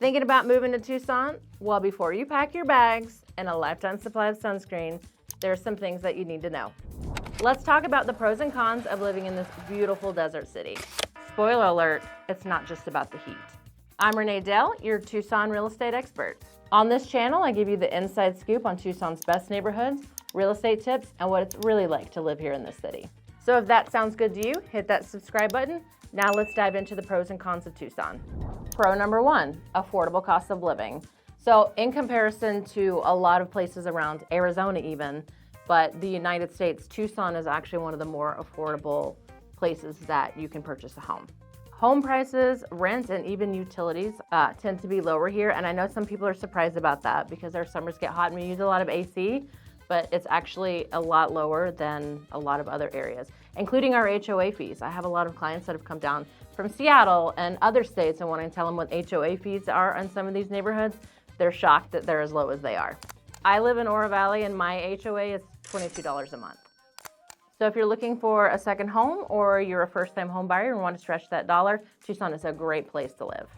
Thinking about moving to Tucson? Well, before you pack your bags and a lifetime supply of sunscreen, there are some things that you need to know. Let's talk about the pros and cons of living in this beautiful desert city. Spoiler alert, it's not just about the heat. I'm Renee Dell, your Tucson real estate expert. On this channel, I give you the inside scoop on Tucson's best neighborhoods, real estate tips, and what it's really like to live here in this city. So if that sounds good to you, hit that subscribe button. Now let's dive into the pros and cons of Tucson. Pro number one, affordable cost of living. So in comparison to a lot of places around Arizona even, but the United States, Tucson is actually one of the more affordable places that you can purchase a home. Home prices, rent, and even utilities tend to be lower here. And I know some people are surprised about that because our summers get hot and we use a lot of AC, but it's actually a lot lower than a lot of other areas, including our HOA fees. I have a lot of clients that have come down from Seattle and other states, and when I tell them what HOA fees are on some of these neighborhoods, they're shocked that they're as low as they are. I live in Oro Valley and my HOA is $22 a month. So if you're looking for a second home or you're a first-time home buyer and want to stretch that dollar, Tucson is a great place to live.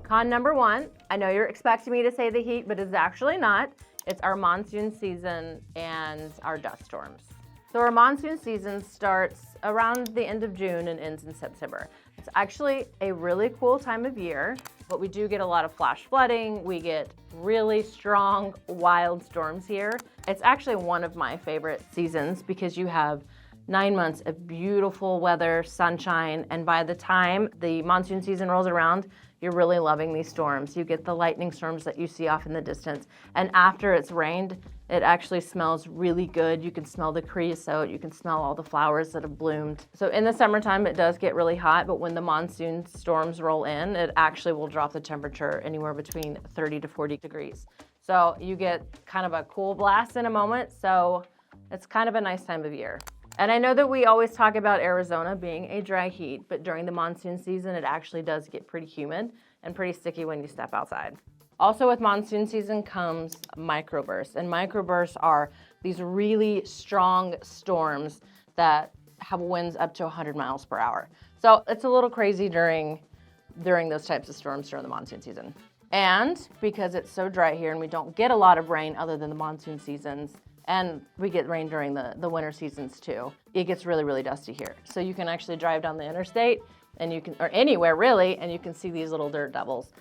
Con number one, I know you're expecting me to say the heat, but it's actually not. It's our monsoon season and our dust storms. So our monsoon season starts around the end of June and ends in September. It's actually a really cool time of year, but we do get a lot of flash flooding. We get really strong, wild storms here. It's actually one of my favorite seasons because you have 9 months of beautiful weather, sunshine, and by the time the monsoon season rolls around, you're really loving these storms. You get the lightning storms that you see off in the distance. And after it's rained, it actually smells really good. You can smell the creosote. You can smell all the flowers that have bloomed. So in the summertime, it does get really hot, but when the monsoon storms roll in, it actually will drop the temperature anywhere between 30 to 40 degrees. So you get kind of a cool blast in a moment. So it's kind of a nice time of year. And I know that we always talk about Arizona being a dry heat, but during the monsoon season, it actually does get pretty humid and pretty sticky when you step outside. Also with monsoon season comes microbursts, and microbursts are these really strong storms that have winds up to 100 miles per hour. So it's a little crazy during those types of storms during the monsoon season. And because it's so dry here and we don't get a lot of rain other than the monsoon seasons, and we get rain during the winter seasons too, it gets really, really dusty here. So you can actually drive down the interstate and or anywhere really, and you can see these little dirt devils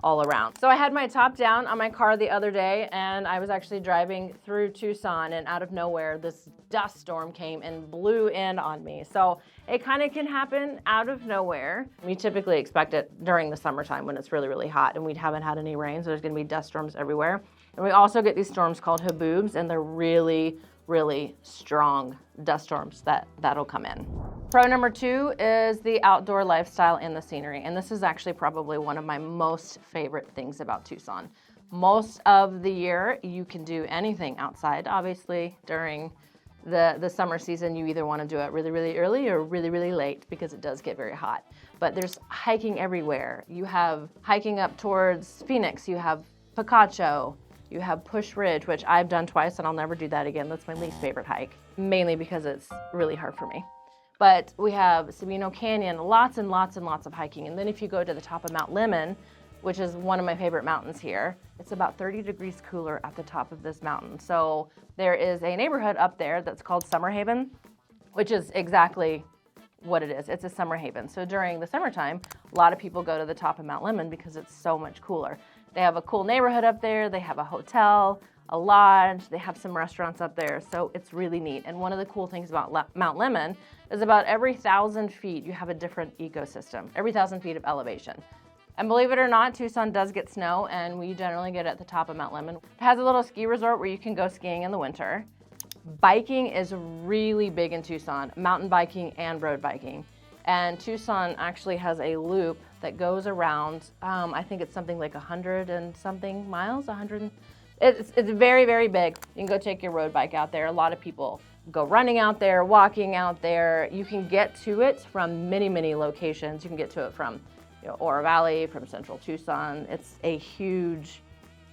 all around. So I had my top down on my car the other day and I was actually driving through Tucson and out of nowhere, this dust storm came and blew in on me. So it kind of can happen out of nowhere. We typically expect it during the summertime when it's really, really hot and we haven't had any rain, so there's gonna be dust storms everywhere. And we also get these storms called haboobs, and they're really, really strong dust storms that'll come in. Pro number two is the outdoor lifestyle and the scenery. And this is actually probably one of my most favorite things about Tucson. Most of the year, you can do anything outside. Obviously, during the summer season, you either want to do it really, really early or really, really late because it does get very hot. But there's hiking everywhere. You have hiking up towards Phoenix, you have Picacho, you have Push Ridge, which I've done twice and I'll never do that again. That's my least favorite hike, mainly because it's really hard for me. But we have Sabino Canyon, lots and lots and lots of hiking. And then if you go to the top of Mount Lemmon, which is one of my favorite mountains here, it's about 30 degrees cooler at the top of this mountain. So there is a neighborhood up there that's called Summer Haven, which is exactly what it is. It's a summer haven. So during the summertime, a lot of people go to the top of Mount Lemmon because it's so much cooler. They have a cool neighborhood up there. They have a hotel, a lodge. They have some restaurants up there. So it's really neat. And one of the cool things about Mount Lemmon is about every 1,000 feet, you have a different ecosystem, every 1,000 feet of elevation. And believe it or not, Tucson does get snow, and we generally get at the top of Mount Lemmon. It has a little ski resort where you can go skiing in the winter. Biking is really big in Tucson, mountain biking and road biking. And Tucson actually has a loop that goes around, I think it's something like 100 and something miles, it's very, very big. You can go take your road bike out there. A lot of people go running out there, walking out there. You can get to it from many, many locations. You can get to it from Oro Valley, from central Tucson. It's a huge,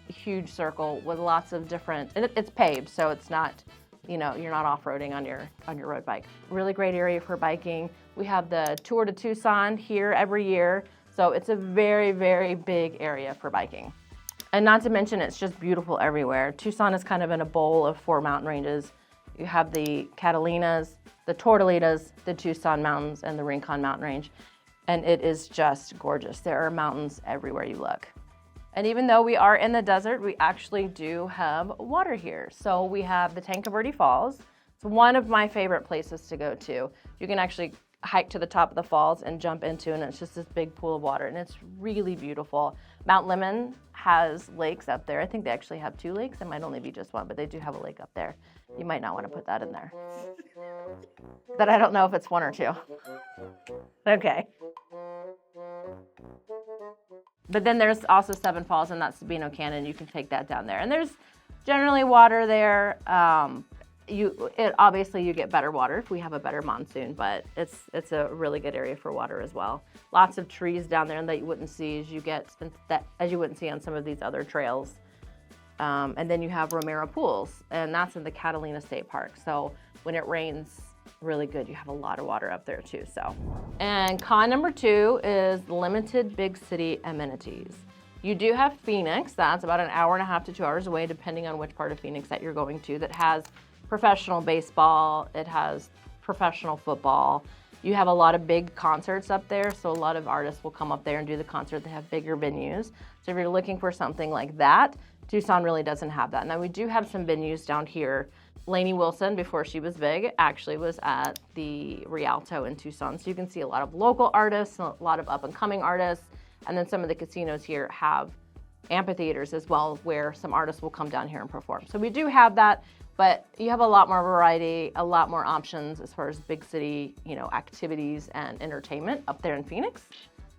huge circle with lots of different, and it's paved, so it's not, you're not off-roading on your road bike. Really great area for biking. We have the Tour de Tucson here every year. So it's a very, very big area for biking. And not to mention, it's just beautiful everywhere. Tucson is kind of in a bowl of 4 mountain ranges. You have the Catalinas, the Tortolitas, the Tucson Mountains, and the Rincon Mountain Range. And it is just gorgeous. There are mountains everywhere you look. And even though we are in the desert, we actually do have water here. So we have the Tanque Verde Falls. It's one of my favorite places to go to. You can actually hike to the top of the falls and jump into, and it's just this big pool of water, and it's really beautiful. Mount Lemmon has lakes up there. I think they actually have 2 lakes. It might only be just one, but they do have a lake up there. You might not want to put that in there. But I don't know if it's 1 or 2. Okay. But then there's also Seven Falls, and that's Sabino Canyon. You can take that down there. And there's generally water there. Obviously you get better water if we have a better monsoon, but it's a really good area for water as well. Lots of trees down there that you wouldn't see as you wouldn't see on some of these other trails. And then you have Romero Pools, and that's in the Catalina State Park. So when it rains really good, you have a lot of water up there too. So, and con number 2 is limited big city amenities. You do have Phoenix, that's about an hour and a half to 2 hours away, depending on which part of Phoenix that you're going to, that has professional baseball, it has professional football. You have a lot of big concerts up there, so a lot of artists will come up there and do the concert. They have bigger venues. So if you're looking for something like that, Tucson really doesn't have that. Now we do have some venues down here. Lainey Wilson, before she was big, actually was at the Rialto in Tucson. So you can see a lot of local artists, a lot of up-and-coming artists, and then some of the casinos here have amphitheaters as well, where some artists will come down here and perform. So we do have that, but you have a lot more variety, a lot more options as far as big city, activities and entertainment up there in Phoenix.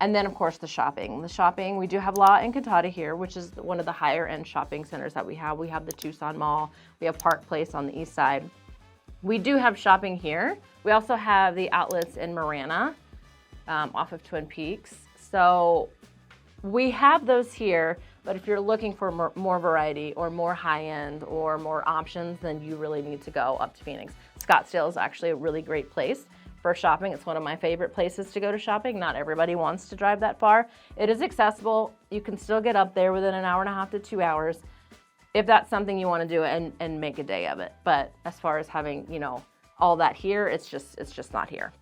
And then, of course, the shopping. The shopping, we do have La Encantada here, which is one of the higher-end shopping centers that we have. We have the Tucson Mall. We have Park Place on the east side. We do have shopping here. We also have the outlets in Marana off of Twin Peaks. So we have those here, but if you're looking for more variety or more high-end or more options, then you really need to go up to Phoenix. Scottsdale is actually a really great place for shopping. It's one of my favorite places to go to shopping. Not everybody wants to drive that far. It is accessible. You can still get up there within an hour and a half to 2 hours if that's something you want to do and make a day of it. But as far as having, all that here, it's just not here.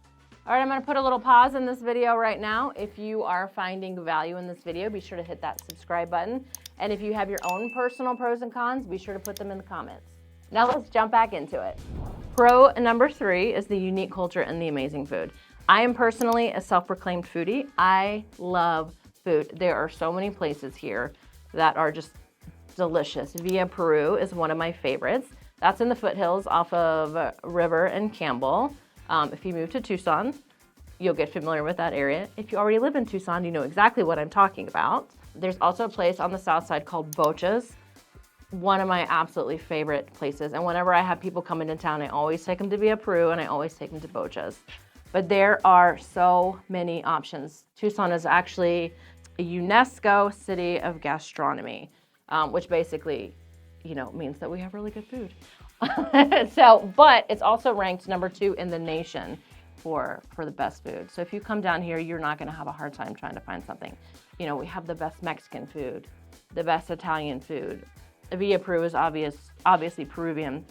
All right, I'm going to put a little pause in this video right now. If you are finding value in this video, be sure to hit that subscribe button. And if you have your own personal pros and cons, be sure to put them in the comments. Now let's jump back into it. Pro number 3 is the unique culture and the amazing food. I am personally a self-proclaimed foodie. I love food. There are so many places here that are just delicious. Via Peru is one of my favorites. That's in the foothills off of River and Campbell. If you move to Tucson, you'll get familiar with that area. If you already live in Tucson, you know exactly what I'm talking about. There's also a place on the south side called Bocha's. One of my absolutely favorite places. And whenever I have people come into town, I always take them to Via Peru and I always take them to Bocha's. But there are so many options. Tucson is actually a UNESCO City of Gastronomy, which basically, means that we have really good food. But it's also ranked number 2 in the nation for the best food. So if you come down here, you're not going to have a hard time trying to find something. We have the best Mexican food, the best Italian food. Via Peru is obviously Peruvian.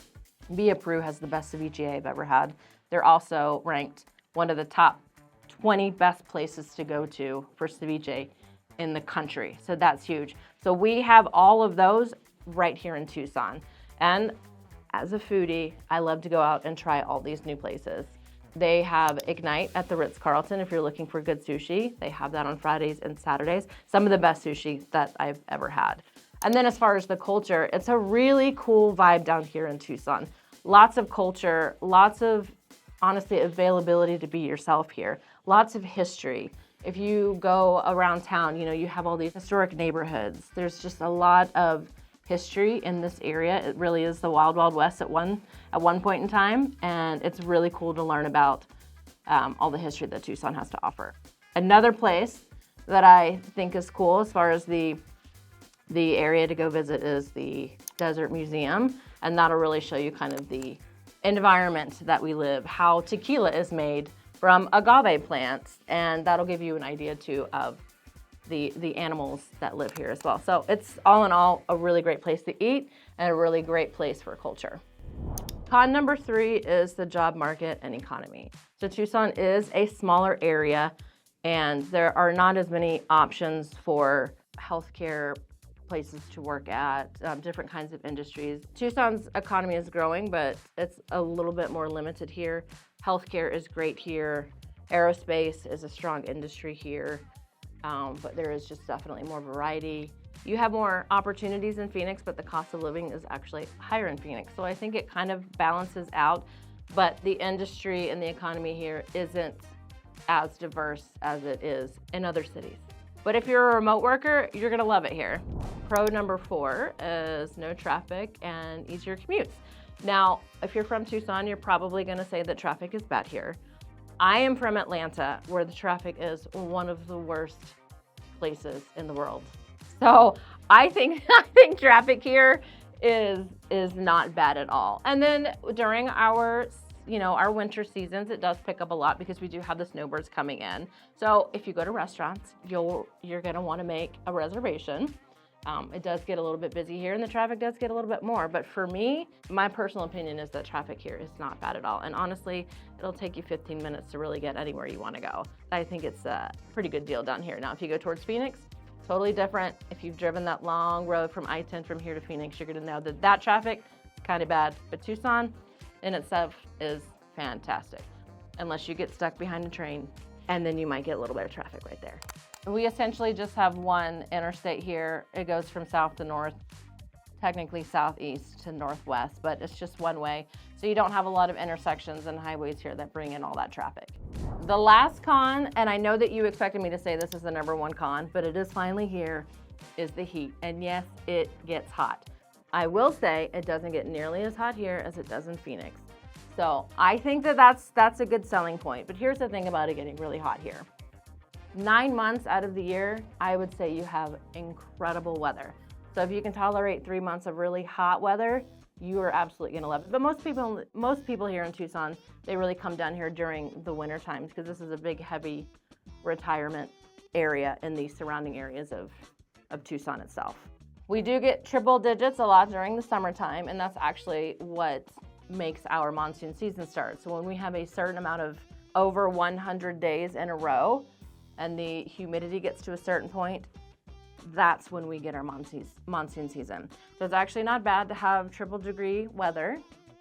Via Peru has the best ceviche I've ever had. They're also ranked one of the top 20 best places to go to for ceviche in the country. So that's huge. So we have all of those right here in Tucson. And as a foodie, I love to go out and try all these new places. They have Ignite at the Ritz-Carlton if you're looking for good sushi. They have that on Fridays and Saturdays. Some of the best sushi that I've ever had. And then as far as the culture, it's a really cool vibe down here in Tucson. Lots of culture, lots of, honestly, availability to be yourself here. Lots of history. If you go around town, you have all these historic neighborhoods. There's just a lot of history in this area. It really is the Wild Wild West at one point in time, and it's really cool to learn about all the history that Tucson has to offer. Another place that I think is cool as far as the area to go visit is the Desert Museum, and that'll really show you kind of the environment that we live, how tequila is made from agave plants, and that'll give you an idea too of the animals that live here as well. So it's all in all a really great place to eat and a really great place for culture. Con number 3 is the job market and economy. So Tucson is a smaller area and there are not as many options for healthcare, places to work at, different kinds of industries. Tucson's economy is growing, but it's a little bit more limited here. Healthcare is great here. Aerospace is a strong industry here, but there is just definitely more variety. You have more opportunities in Phoenix, but the cost of living is actually higher in Phoenix. So I think it kind of balances out, but the industry and the economy here isn't as diverse as it is in other cities. But if you're a remote worker, you're gonna love it here. Pro number 4 is no traffic and easier commutes. Now, if you're from Tucson, you're probably gonna say that traffic is bad here. I am from Atlanta, where the traffic is one of the worst places in the world. So I think traffic here is not bad at all. And then during our winter seasons, it does pick up a lot because we do have the snowbirds coming in. So if you go to restaurants, you're gonna wanna make a reservation. It does get a little bit busy here and the traffic does get a little bit more. But for me, my personal opinion is that traffic here is not bad at all. And honestly, it'll take you 15 minutes to really get anywhere you wanna go. I think it's a pretty good deal down here. Now, if you go towards Phoenix, totally different. If you've driven that long road from I-10 from here to Phoenix, you're gonna know that traffic, kind of bad. But Tucson in itself is fantastic, unless you get stuck behind a train, and then you might get a little bit of traffic right there. We essentially just have one interstate here. It goes from south to north, technically southeast to northwest, but it's just one way. So you don't have a lot of intersections and highways here that bring in all that traffic. The last con, and I know that you expected me to say this is the number 1 con, but it is finally here, is the heat. And yes, it gets hot. I will say it doesn't get nearly as hot here as it does in Phoenix. So I think that's a good selling point. But here's the thing about it getting really hot here. 9 months out of the year, I would say you have incredible weather. So if you can tolerate 3 months of really hot weather, you are absolutely gonna love it. But most people here in Tucson, they really come down here during the winter times because this is a big, heavy retirement area in the surrounding areas of Tucson itself. We do get triple digits a lot during the summertime, and that's actually what makes our monsoon season start. So when we have a certain amount of over 100 days in a row, and the humidity gets to a certain point, that's when we get our monsoon season. So it's actually not bad to have triple degree weather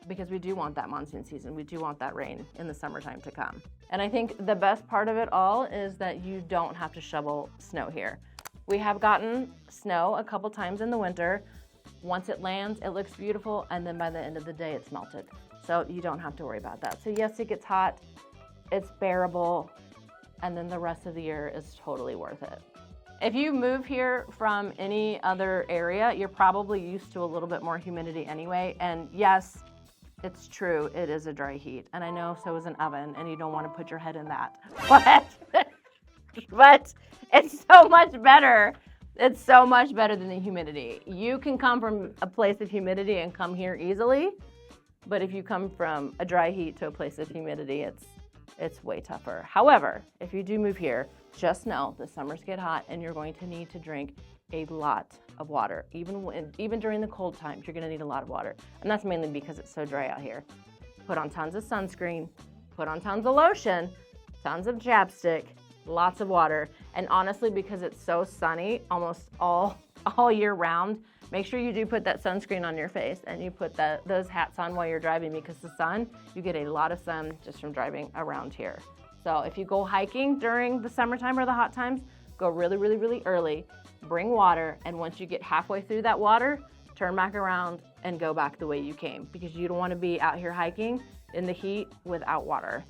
because we do want that monsoon season. We do want that rain in the summertime to come. And I think the best part of it all is that you don't have to shovel snow here. We have gotten snow a couple times in the winter. Once it lands, it looks beautiful, and then by the end of the day, it's melted. So you don't have to worry about that. So yes, it gets hot, it's bearable, and then the rest of the year is totally worth it. If you move here from any other area, you're probably used to a little bit more humidity anyway. And yes, it's true, it is a dry heat. And I know so is an oven, and you don't want to put your head in that. But it's so much better. It's so much better than the humidity. You can come from a place of humidity and come here easily, but if you come from a dry heat to a place of humidity, it's way tougher. However, if you do move here, just know the summers get hot and you're going to need to drink a lot of water. Even during the cold times, you're gonna need a lot of water. And that's mainly because it's so dry out here. Put on tons of sunscreen, put on tons of lotion, tons of chapstick, lots of water. And honestly, because it's so sunny almost all year round, make sure you do put that sunscreen on your face and you put those hats on while you're driving, because the sun, you get a lot of sun just from driving around here. So if you go hiking during the summertime or the hot times, go really, really, really early, bring water, and once you get halfway through that water, turn back around and go back the way you came, because you don't want to be out here hiking in the heat without water.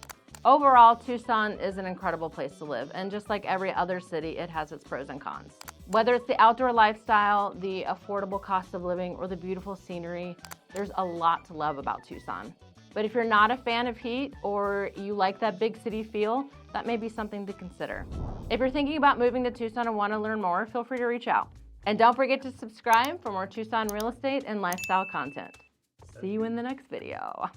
Overall, Tucson is an incredible place to live, and just like every other city, it has its pros and cons. Whether it's the outdoor lifestyle, the affordable cost of living, or the beautiful scenery, there's a lot to love about Tucson. But if you're not a fan of heat or you like that big city feel, that may be something to consider. If you're thinking about moving to Tucson and want to learn more, feel free to reach out. And don't forget to subscribe for more Tucson real estate and lifestyle content. See you in the next video.